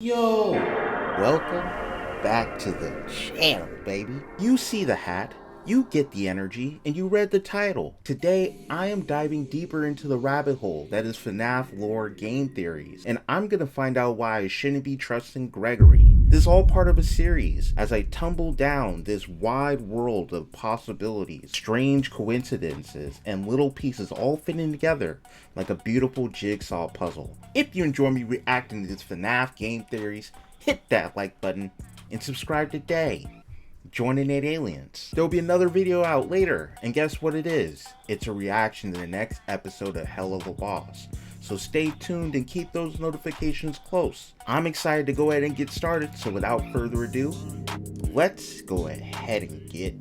Yo, welcome back to the channel, baby. You see the hat, you get the energy, and you read the title. Today, I am diving deeper into the rabbit hole that is FNAF lore game theories, and I'm gonna find out why I shouldn't be trusting Gregory. This is all part of a series as I tumble down this wide world of possibilities, strange coincidences, and little pieces all fitting together like a beautiful jigsaw puzzle. If you enjoy me reacting to these FNAF game theories, hit that like button and subscribe today. Joining at Aliens. There'll be another video out later, and guess what it is? It's a reaction to the next episode of Hell of a Boss. So stay tuned and keep those notifications close. I'm excited to go ahead and get started, so without further ado, let's go ahead and get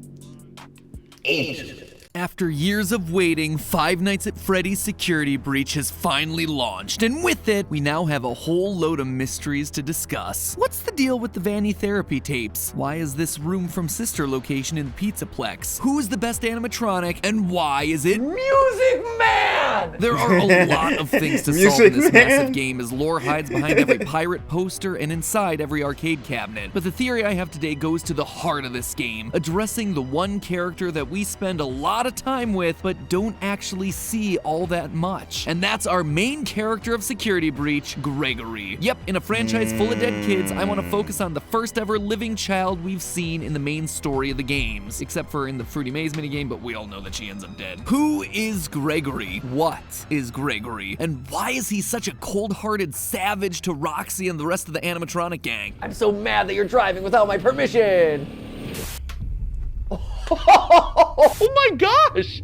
into it. After years of waiting, Five Nights at Freddy's security breach has finally launched, and with it, we now have a whole load of mysteries to discuss. What's the deal with the Vanny therapy tapes? Why is this room from Sister location in the Pizzaplex? Who is the best animatronic, and why is it Music Man? There are a lot of things to solve in this massive game, as lore hides behind every pirate poster and inside every arcade cabinet. But the theory I have today goes to the heart of this game, addressing the one character that we spend a lot of time with, but don't actually see all that much. And that's our main character of Security Breach, Gregory. Yep, in a franchise full of dead kids, I want to focus on the first ever living child we've seen in the main story of the games. Except for in the Fruity Maze minigame, but we all know that she ends up dead. Who is Gregory? What is Gregory? And why is he such a cold-hearted savage to Roxy and the rest of the animatronic gang? I'm so mad that you're driving without my permission! Oh my gosh!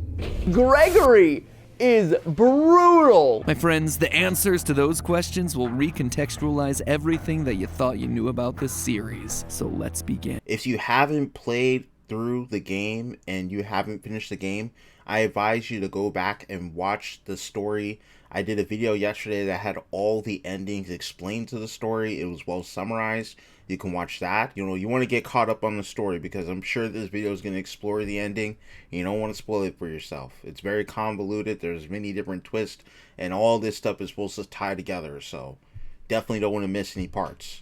Gregory is brutal! My friends, the answers to those questions will recontextualize everything that you thought you knew about this series. So let's begin. If you haven't played through the game and you haven't finished the game, I advise you to go back and watch the story. I did a video yesterday that had all the endings explained to the story. It was well summarized. You can watch that. You want to get caught up on the story because I'm sure this video is going to explore the ending. You don't want to spoil it for yourself. It's very convoluted. There's many different twists, and all this stuff is supposed to tie together. So definitely don't want to miss any parts.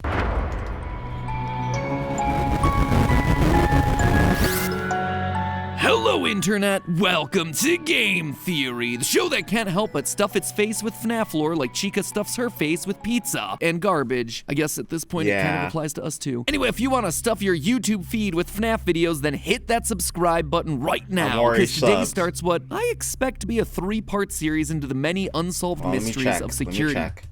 Hello, Internet! Welcome to Game Theory, the show that can't help but stuff its face with FNAF lore like Chica stuffs her face with pizza and garbage. I guess at this point it kind of applies to us too. Anyway, if you want to stuff your YouTube feed with FNAF videos, then hit that subscribe button right now, because today starts what I expect to be a 3-part series into the many unsolved mysteries of security. Let me check.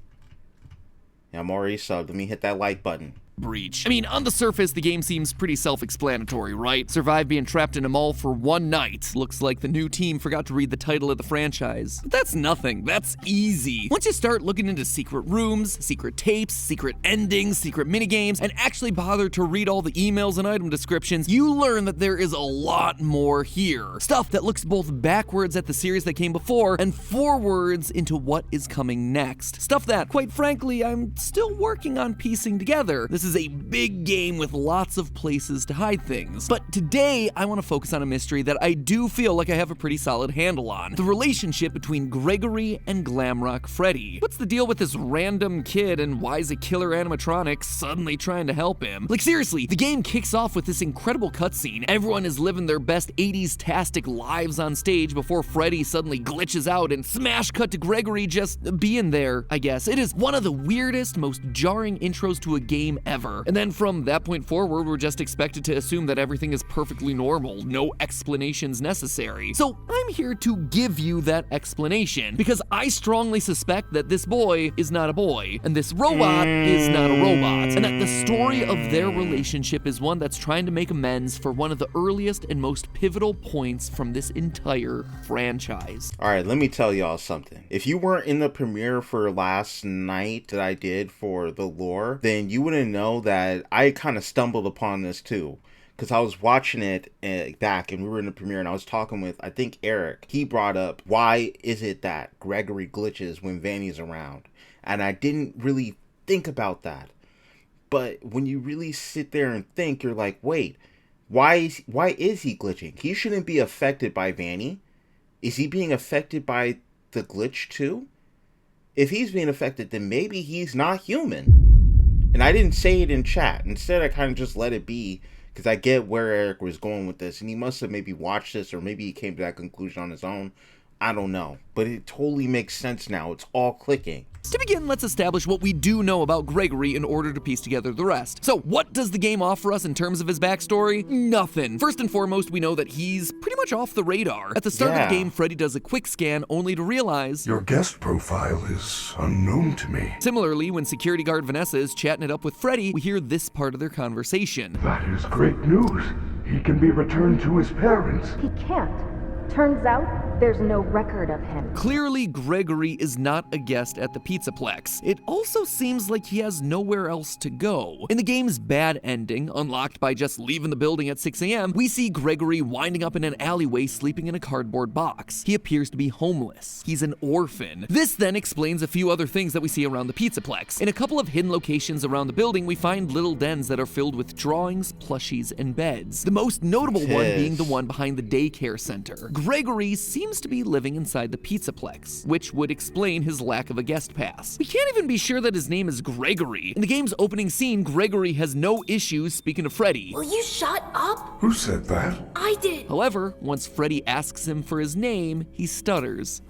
Yeah, I'm already subbed. Let me hit that like button. Breach. I mean, on the surface, the game seems pretty self-explanatory, right? Survive being trapped in a mall for one night. Looks like the new team forgot to read the title of the franchise. But that's nothing. That's easy. Once you start looking into secret rooms, secret tapes, secret endings, secret minigames, and actually bother to read all the emails and item descriptions, you learn that there is a lot more here. Stuff that looks both backwards at the series that came before and forwards into what is coming next. Stuff that, quite frankly, I'm still working on piecing together. This is a big game with lots of places to hide things. But today, I want to focus on a mystery that I do feel like I have a pretty solid handle on. The relationship between Gregory and Glamrock Freddy. What's the deal with this random kid, and why is a killer animatronic suddenly trying to help him? Like seriously, the game kicks off with this incredible cutscene. Everyone is living their best 80s-tastic lives on stage before Freddy suddenly glitches out and smash cut to Gregory just being there, I guess. It is one of the weirdest, most jarring intros to a game ever. And then from that point forward, we're just expected to assume that everything is perfectly normal, no explanations necessary. So I'm here to give you that explanation, because I strongly suspect that this boy is not a boy, and this robot is not a robot, and that the story of their relationship is one that's trying to make amends for one of the earliest and most pivotal points from this entire franchise. Alright, let me tell y'all something. If you weren't in the premiere for last night that I did for the lore, then you wouldn't know that I kind of stumbled upon this too, because I was watching it back and we were in the premiere and I was talking with, I think, Eric. He brought up, why is it that Gregory glitches when Vanny's around? And I didn't really think about that. But when you really sit there and think, you're like, wait, why is he glitching? He shouldn't be affected by Vanny. Is he being affected by the glitch too? If he's being affected, then maybe he's not human. And I didn't say it in chat. Instead, I kind of just let it be because I get where Eric was going with this. And he must have maybe watched this or maybe he came to that conclusion on his own. I don't know. But it totally makes sense now. It's all clicking. To begin, let's establish what we do know about Gregory in order to piece together the rest. So, what does the game offer us in terms of his backstory? Nothing. First and foremost, we know that he's pretty much off the radar. At the start of the game, Freddy does a quick scan only to realize your guest profile is unknown to me. Similarly, when security guard Vanessa is chatting it up with Freddy, we hear this part of their conversation. That is great news. He can be returned to his parents. He can't. Turns out, there's no record of him. Clearly, Gregory is not a guest at the Pizzaplex. It also seems like he has nowhere else to go. In the game's bad ending, unlocked by just leaving the building at 6 a.m., we see Gregory winding up in an alleyway sleeping in a cardboard box. He appears to be homeless. He's an orphan. This then explains a few other things that we see around the Pizzaplex. In a couple of hidden locations around the building, we find little dens that are filled with drawings, plushies, and beds. The most notable one being the one behind the daycare center. Gregory seems to be living inside the Pizzaplex, which would explain his lack of a guest pass. We can't even be sure that his name is Gregory. In the game's opening scene, Gregory has no issues speaking to Freddy. Will you shut up? Who said that? I did. However, once Freddy asks him for his name, he stutters.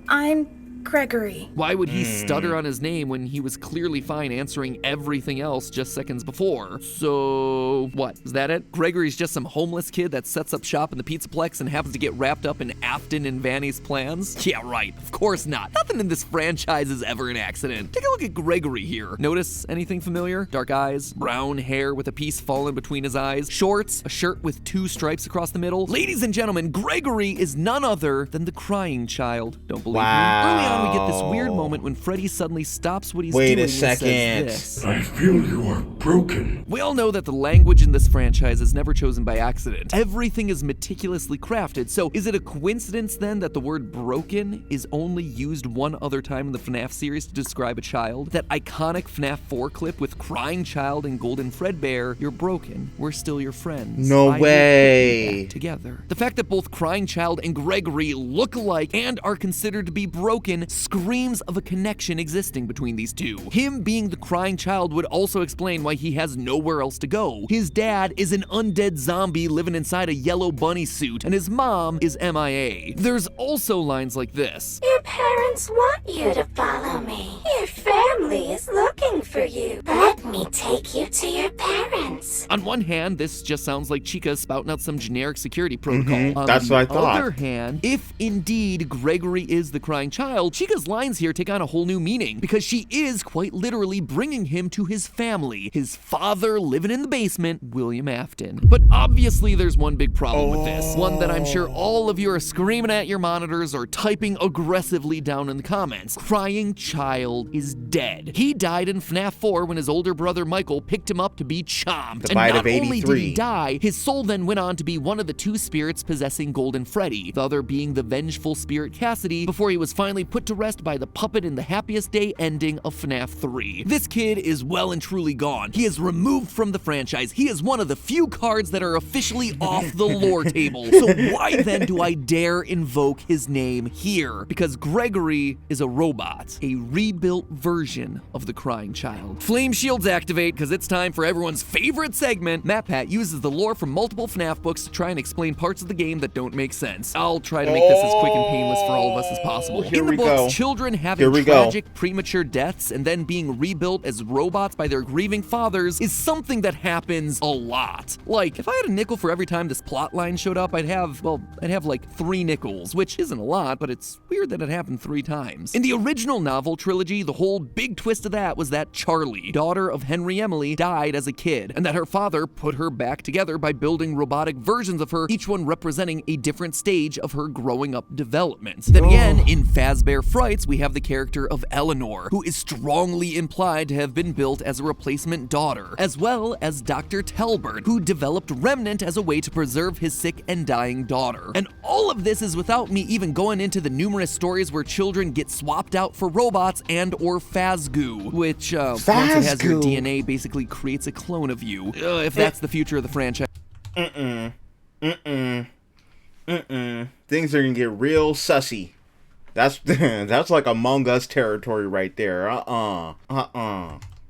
I'm Gregory. Why would he stutter on his name when he was clearly fine answering everything else just seconds before? So, what? Is that it? Gregory's just some homeless kid that sets up shop in the Pizzaplex and happens to get wrapped up in Afton and Vanny's plans? Yeah, right. Of course not. Nothing in this franchise is ever an accident. Take a look at Gregory here. Notice anything familiar? Dark eyes, brown hair with a piece fallen between his eyes, shorts, a shirt with 2 stripes across the middle. Ladies and gentlemen, Gregory is none other than the crying child. Don't believe me? Early on, we get this weird moment when Freddy suddenly stops what he's doing and says this. I feel you are broken. We all know that the language in this franchise is never chosen by accident. Everything is meticulously crafted, so is it a coincidence then that the word broken is only used one other time in the FNAF series to describe a child? That iconic FNAF 4 clip with crying child and golden Fredbear, you're broken, we're still your friends. No I will put way. you back together. The fact that both crying child and Gregory look alike and are considered to be broken screams of a connection existing between these two. Him being the crying child would also explain why he has nowhere else to go. His dad is an undead zombie living inside a yellow bunny suit, and his mom is MIA. There's also lines like this. Your parents want you to follow me. Your family is looking for you. Let me take you to your parents. On one hand, this just sounds like Chica spouting out some generic security protocol. On That's the what I thought. other hand, if indeed Gregory is the crying child, Chica's lines here take on a whole new meaning because she is quite literally bringing him to his family, his father living in the basement, William Afton. But obviously there's one big problem with this, one that I'm sure all of you are screaming at your monitors or typing aggressively down in the comments. Crying child is dead. He died in FNAF 4 when his older brother Michael picked him up to be chomped. The And bite not of only did he 83. die, his soul then went on to be one of the 2 spirits possessing Golden Freddy, the other being the vengeful spirit Cassidy, before he was finally put to rest by the puppet in the happiest day ending of FNAF 3. This kid is well and truly gone. He is removed from the franchise. He is one of the few cards that are officially off the lore table. So why then do I dare invoke his name here? Because Gregory is a robot, a rebuilt version of the crying child. Flame shields activate because it's time for everyone's favorite segment. MatPat uses the lore from multiple FNAF books to try and explain parts of the game that don't make sense. I'll try to make this as quick and painless for all of us as possible. Here In the we books, go. children Here having we go. tragic premature deaths and then being rebuilt as robots by their grieving fathers is something that happens a lot. Like, if I had a nickel for every time this plot line showed up, I'd have like 3 nickels, which isn't a lot, but it's weird that it happened 3 times. In the original novel trilogy, the whole big twist of that was that Charlie, daughter of Henry Emily, died as a kid, and that her father put her back together by building robotic versions of her, each one representing a different stage of her growing up development. Then again, in Fazbear Frights, we have the character of Eleanor, who is strongly implied to have been built as a replacement daughter, as well as Dr. Telbert, who developed Remnant as a way to preserve his sick and dying daughter. And all of this is without me even going into the numerous stories where children get swapped out for robots and or Fazgoo, which once it has your Fazgoo. DNA basically creates a clone of you. If that's the future of the franchise. Things are gonna get real sussy. That's that's like Among Us territory right there.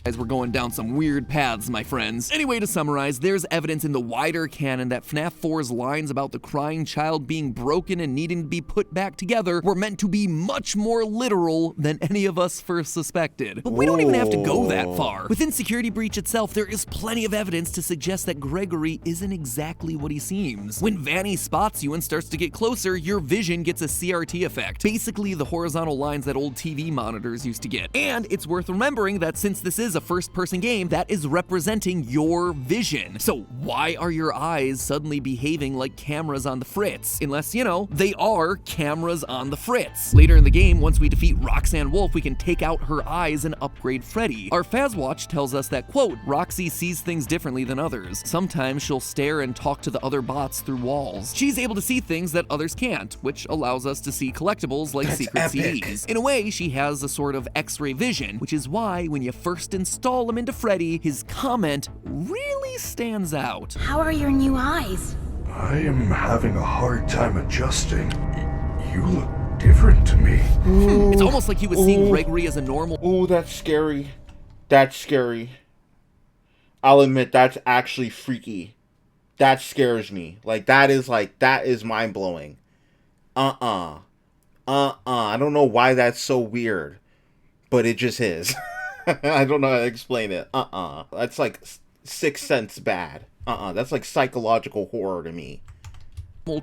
As we're going down some weird paths, my friends. Anyway, to summarize, there's evidence in the wider canon that FNAF 4's lines about the crying child being broken and needing to be put back together were meant to be much more literal than any of us first suspected. But we don't even have to go that far. Within Security Breach itself, there is plenty of evidence to suggest that Gregory isn't exactly what he seems. When Vanny spots you and starts to get closer, your vision gets a CRT effect. Basically, the horizontal lines that old TV monitors used to get. And it's worth remembering that since this is a first-person game, that is representing your vision. So why are your eyes suddenly behaving like cameras on the fritz? Unless, you know, they are cameras on the fritz. Later in the game, once we defeat Roxanne Wolf, we can take out her eyes and upgrade Freddy. Our Fazwatch tells us that, quote, Roxy sees things differently than others. Sometimes she'll stare and talk to the other bots through walls. She's able to see things that others can't, which allows us to see collectibles like secret CDs. In a way, she has a sort of X-ray vision, which is why when you first install him into Freddy, his comment really stands out. How are your new eyes? I am having a hard time adjusting. You look different to me. It's almost like he was seeing Gregory as a normal. Ooh, that's scary. That's scary. I'll admit, that's actually freaky. That scares me. That is mind-blowing. I don't know why that's so weird, but it just is. I don't know how to explain it. That's like Sixth Sense bad. That's like psychological horror to me.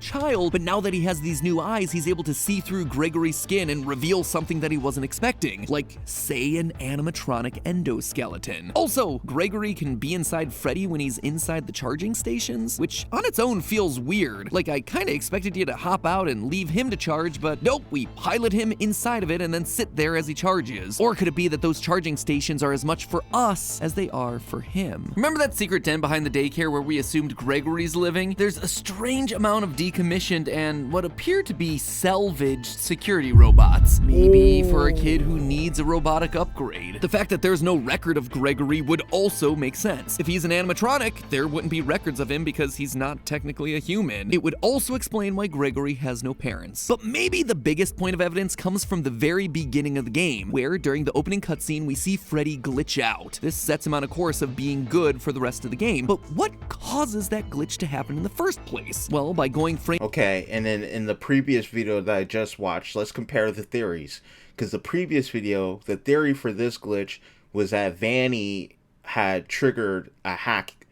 Child, but now that he has these new eyes, he's able to see through Gregory's skin and reveal something that he wasn't expecting, like, say, an animatronic endoskeleton. Also, Gregory can be inside Freddy when he's inside the charging stations, which on its own feels weird. Like, I kinda expected you to hop out and leave him to charge, but nope, we pilot him inside of it and then sit there as he charges. Or could it be that those charging stations are as much for us as they are for him? Remember that secret den behind the daycare where we assumed Gregory's living? There's a strange amount of decommissioned and what appear to be salvaged security robots. Maybe for a kid who needs a robotic upgrade. The fact that there's no record of Gregory would also make sense. If he's an animatronic, there wouldn't be records of him because he's not technically a human. It would also explain why Gregory has no parents. But maybe the biggest point of evidence comes from the very beginning of the game, where during the opening cutscene we see Freddy glitch out. This sets him on a course of being good for the rest of the game. But what causes that glitch to happen in the first place? Well, by going frame. Okay, and then in the previous video that I just watched, let's compare the theories. Because the previous video, the theory for this glitch was that Vanny had triggered a hack,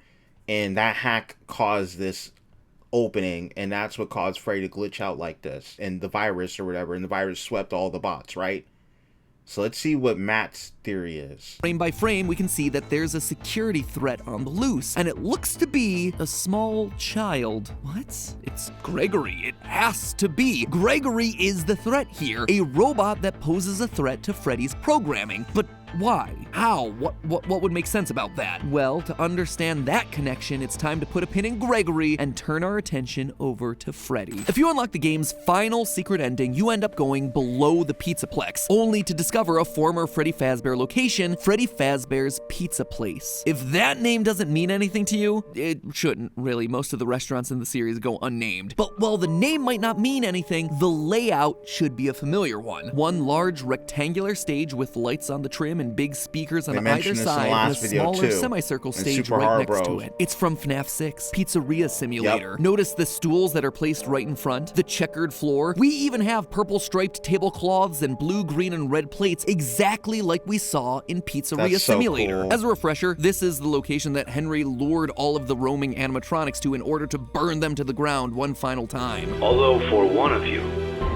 and that hack caused this opening, and that's what caused Freddy to glitch out like this, and the virus or whatever, and the virus swept all the bots, right? So let's see what Matt's theory is. Frame by frame, we can see that there's a security threat on the loose, and it looks to be a small child. What? It's Gregory. It has to be. Gregory is the threat here, a robot that poses a threat to Freddy's programming. But why? How? What would make sense about that? Well, to understand that connection, it's time to put a pin in Gregory and turn our attention over to Freddy. If you unlock the game's final secret ending, you end up going below the Pizzaplex, only to discover a former Freddy Fazbear location, Freddy Fazbear's Pizza Place. If that name doesn't mean anything to you, it shouldn't really. Most of the restaurants in the series go unnamed. But while the name might not mean anything, the layout should be a familiar one. One large rectangular stage with lights on the trim and big speakers on either side, and a smaller semicircle stage right next to it. It's from FNAF 6, Pizzeria Simulator. Yep. Notice the stools that are placed right in front, the checkered floor. We even have purple striped tablecloths and blue, green, and red plates, exactly like we saw in Pizzeria Simulator. So cool. As a refresher, this is the location that Henry lured all of the roaming animatronics to in order to burn them to the ground one final time. Although for one of you,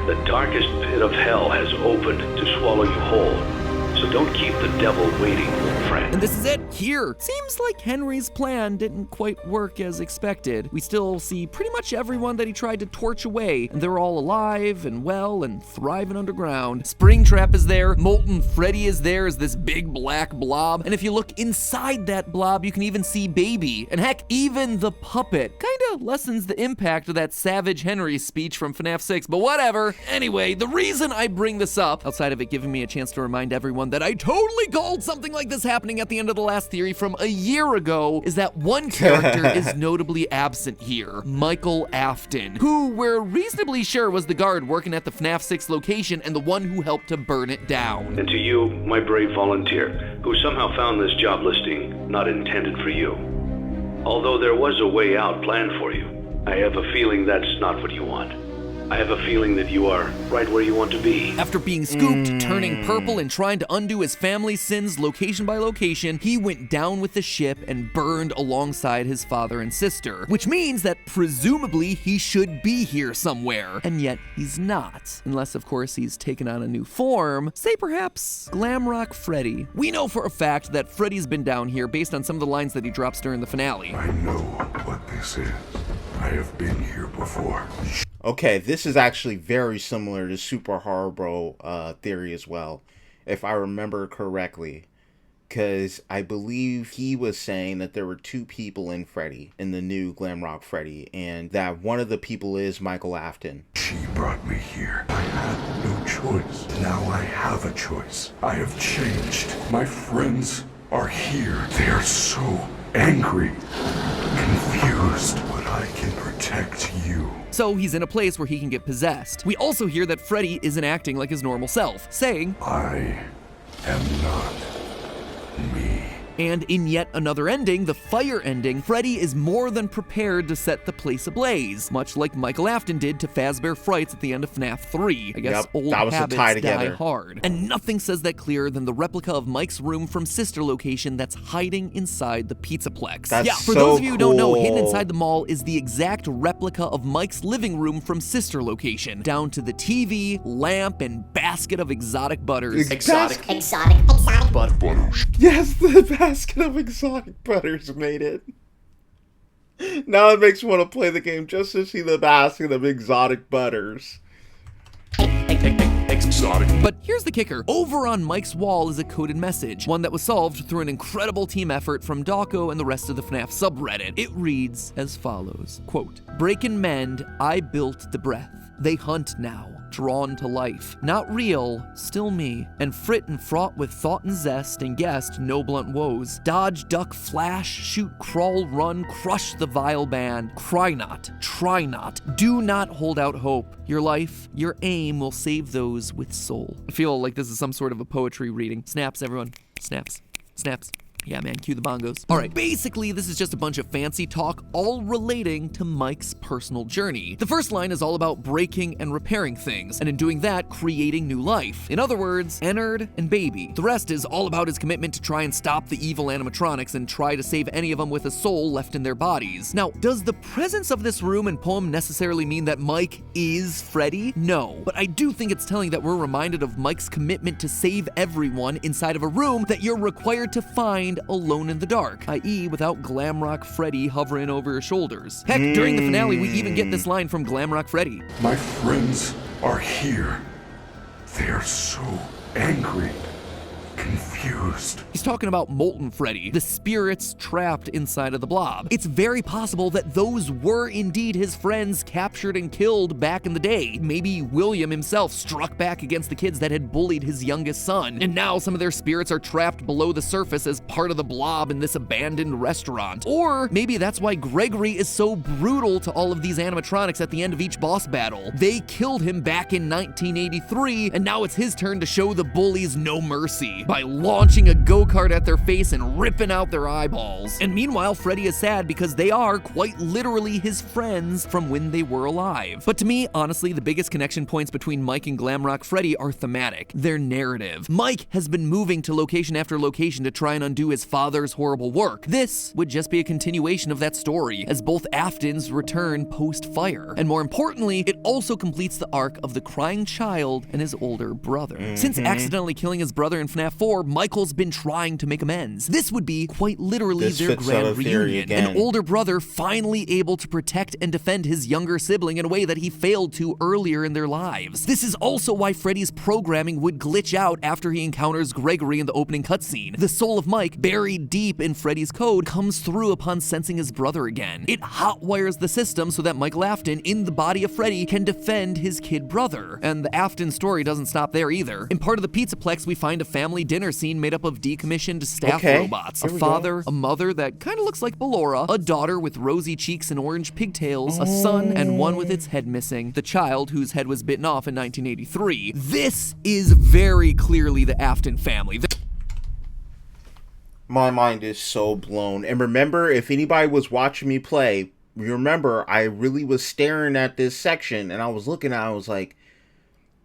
the darkest pit of hell has opened to swallow you whole. So don't keep the devil waiting, friend. And this is it, here. Seems like Henry's plan didn't quite work as expected. We still see pretty much everyone that he tried to torch away, and they're all alive and well and thriving underground. Springtrap is there, Molten Freddy is there as this big black blob, and if you look inside that blob, you can even see Baby, and heck, even the puppet. Kinda lessens the impact of that Savage Henry speech from FNAF 6, but whatever. Anyway, the reason I bring this up, outside of it giving me a chance to remind everyone that I totally called something like this happening happening at the end of the last theory from a year ago is that one character is notably absent here, Michael Afton, who we're reasonably sure was the guard working at the FNAF 6 location and the one who helped to burn it down. And to you, my brave volunteer, who somehow found this job listing not intended for you. Although there was a way out planned for you, I have a feeling that's not what you want. I have a feeling that you are right where you want to be. After being scooped, turning purple, and trying to undo his family's sins location by location, he went down with the ship and burned alongside his father and sister, which means that presumably he should be here somewhere, and yet he's not. Unless, of course, he's taken on a new form, say perhaps Glamrock Freddy. We know for a fact that Freddy's been down here based on some of the lines that he drops during the finale. I know what this is. I have been here before. Okay, this is actually very similar to Super Horror Bro theory as well, if I remember correctly. Because I believe he was saying that there were two people in Freddy, in the new Glamrock Freddy, and that one of the people is Michael Afton. She brought me here. I had no choice. Now I have a choice. I have changed. My friends are here. They are so angry, confused, but I can protect you. So he's in a place where he can get possessed. We also hear that Freddy isn't acting like his normal self, saying, I am not me. And in yet another ending, the fire ending, Freddy is more than prepared to set the place ablaze, much like Michael Afton did to Fazbear Frights at the end of FNAF 3. I guess old that was habits tie die together. hard. And nothing says that clearer than the replica of Mike's room from Sister Location that's hiding inside the Pizzaplex. That's for so those of you who don't know, hidden cool. inside the mall is the exact replica of Mike's living room from Sister Location, down to the TV, lamp, and basket of exotic butters. Exotic Butters. Yes, the basket of exotic butters made it. Now it makes me want to play the game just to see the basket of exotic butters. Exotic. But here's the kicker. Over on Mike's wall is a coded message, one that was solved through an incredible team effort from Dawko and the rest of the FNAF subreddit. It reads as follows, quote, "Break and mend, I built the breath. They hunt now, drawn to life. Not real, still me. And frit and fraught with thought and zest, and guessed no blunt woes. Dodge, duck, flash, shoot, crawl, run, crush the vile band. Cry not, try not, do not hold out hope. Your life, your aim will save those with soul." I feel like this is some sort of a poetry reading. Snaps, everyone. Snaps. Snaps. Yeah, man, cue the bongos. All right, basically, this is just a bunch of fancy talk, all relating to Mike's personal journey. The first line is all about breaking and repairing things, and in doing that, creating new life. In other words, Ennard and Baby. The rest is all about his commitment to try and stop the evil animatronics and try to save any of them with a soul left in their bodies. Now, does the presence of this room and poem necessarily mean that Mike is Freddy? No, but I do think it's telling that we're reminded of Mike's commitment to save everyone inside of a room that you're required to find alone in the dark, i.e. without Glamrock Freddy hovering over your shoulders. Heck, during the finale, we even get this line from Glamrock Freddy. My friends are here. They are so angry, confused. He's talking about Molten Freddy, the spirits trapped inside of the blob. It's very possible that those were indeed his friends captured and killed back in the day. Maybe William himself struck back against the kids that had bullied his youngest son, and now some of their spirits are trapped below the surface as part of the blob in this abandoned restaurant. Or maybe that's why Gregory is so brutal to all of these animatronics at the end of each boss battle. They killed him back in 1983, and now it's his turn to show the bullies no mercy by launching a go-kart at their face and ripping out their eyeballs. And meanwhile, Freddy is sad because they are quite literally his friends from when they were alive. But to me, honestly, the biggest connection points between Mike and Glamrock Freddy are thematic. Their narrative. Mike has been moving to location after location to try and undo his father's horrible work. This would just be a continuation of that story, as both Aftons return post-fire. And more importantly, it also completes the arc of the crying child and his older brother. Since accidentally killing his brother in FNAF 4, Michael's been trying to make amends. This would be quite literally their grand reunion. An older brother finally able to protect and defend his younger sibling in a way that he failed to earlier in their lives. This is also why Freddy's programming would glitch out after he encounters Gregory in the opening cutscene. The soul of Mike, buried deep in Freddy's code, comes through upon sensing his brother again. It hotwires the system so that Michael Afton, in the body of Freddy, can defend his kid brother. And the Afton story doesn't stop there either. In part of the Pizzaplex, we find a family dinner scene made up of decommissioned staff Okay, robots. A here we go. father, a mother that kind of looks like Ballora, a daughter with rosy cheeks and orange pigtails, a son, and one with its head missing. The child whose head was bitten off in 1983. This is very clearly the Afton family. My mind is so blown. And remember, if anybody was watching me play, remember I really was staring at this section and I was looking at it, I was like,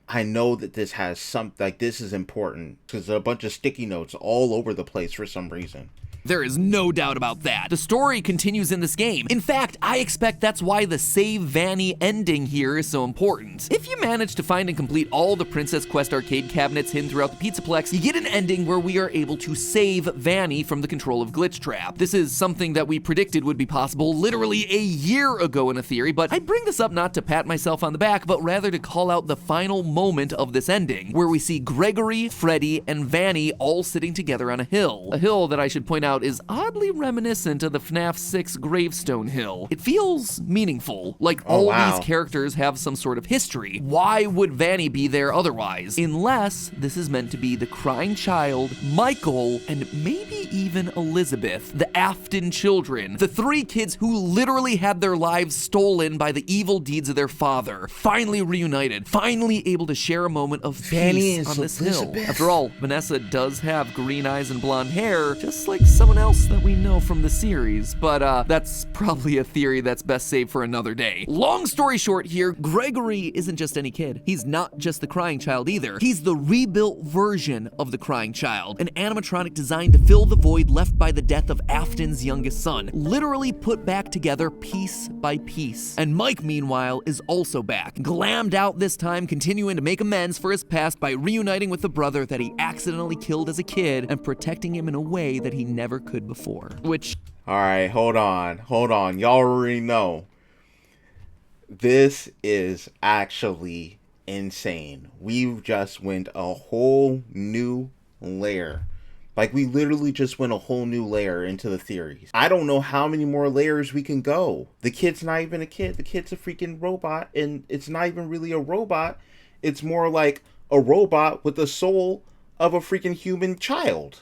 I know that this has something, like this is important, because there are a bunch of sticky notes all over the place for some reason. There is no doubt about that. The story continues in this game. In fact, I expect that's why the Save Vanny ending here is so important. If you manage to find and complete all the Princess Quest arcade cabinets hidden throughout the Pizzaplex, you get an ending where we are able to save Vanny from the control of Glitch Trap. This is something that we predicted would be possible literally a year ago in a theory, but I bring this up not to pat myself on the back, but rather to call out the final moment of this ending, where we see Gregory, Freddy, and Vanny all sitting together on a hill. A hill that I should point out is oddly reminiscent of the FNAF 6 Gravestone Hill. It feels meaningful, like all these characters have some sort of history. Why would Vanny be there otherwise? Unless this is meant to be the crying child, Michael, and maybe even Elizabeth, the Afton children, the three kids who literally had their lives stolen by the evil deeds of their father, finally reunited, finally able to share a moment of peace on this hill. After all, Vanessa does have green eyes and blonde hair, just like someone else that we know from the series, but that's probably a theory that's best saved for another day. Long story short here, Gregory isn't just any kid. He's not just the crying child either. He's the rebuilt version of the crying child, an animatronic designed to fill the void left by the death of Afton's youngest son, literally put back together piece by piece. And Mike, meanwhile, is also back, glammed out this time, continuing to make amends for his past by reuniting with the brother that he accidentally killed as a kid and protecting him in a way that he never could before. Which... Alright, hold on. Y'all already know. This is actually insane. We've just went a whole new layer. Like, we literally just went a whole new layer into the theories. I don't know how many more layers we can go. The kid's not even a kid. The kid's a freaking robot, and it's not even really a robot. It's more like a robot with the soul of a freaking human child.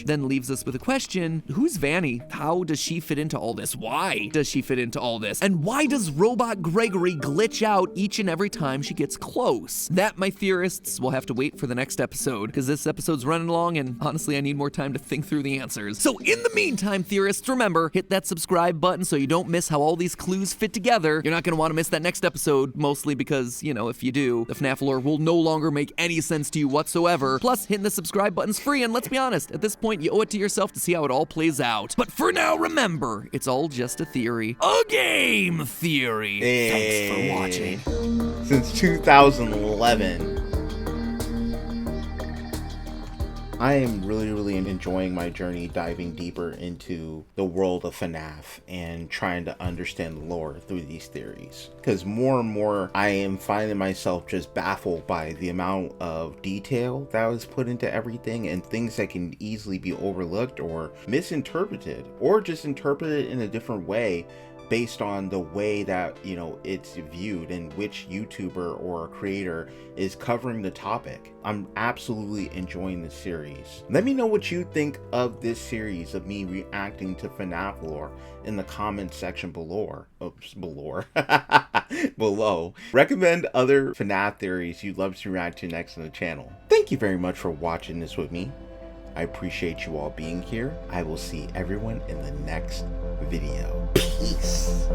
Then leaves us with a question: who's Vanny? How does she fit into all this? Why does she fit into all this? And why does Robot Gregory glitch out each and every time she gets close? That, my theorists, will have to wait for the next episode, because this episode's running long and honestly I need more time to think through the answers. So in the meantime, theorists, remember, hit that subscribe button so you don't miss how all these clues fit together. You're not going to want to miss that next episode, mostly because, you know, if you do, the FNAF lore will no longer make any sense to you whatsoever. Plus, hitting the subscribe button's free, and let's be honest, at this point, you owe it to yourself to see how it all plays out. But for now, remember, it's all just a theory. A game theory. Thanks for watching. Since 2011, I am really enjoying my journey diving deeper into the world of FNAF and trying to understand the lore through these theories. Because more and more I am finding myself just baffled by the amount of detail that was put into everything and things that can easily be overlooked or misinterpreted or just interpreted in a different way based on the way that, you know, it's viewed and which YouTuber or creator is covering the topic. I'm absolutely enjoying this series. Let me know what you think of this series of me reacting to FNAF lore in the comments section below. Below. Recommend other FNAF theories you'd love to react to next on the channel. Thank you very much for watching this with me. I appreciate you all being here. I will see everyone in the next video. Peace.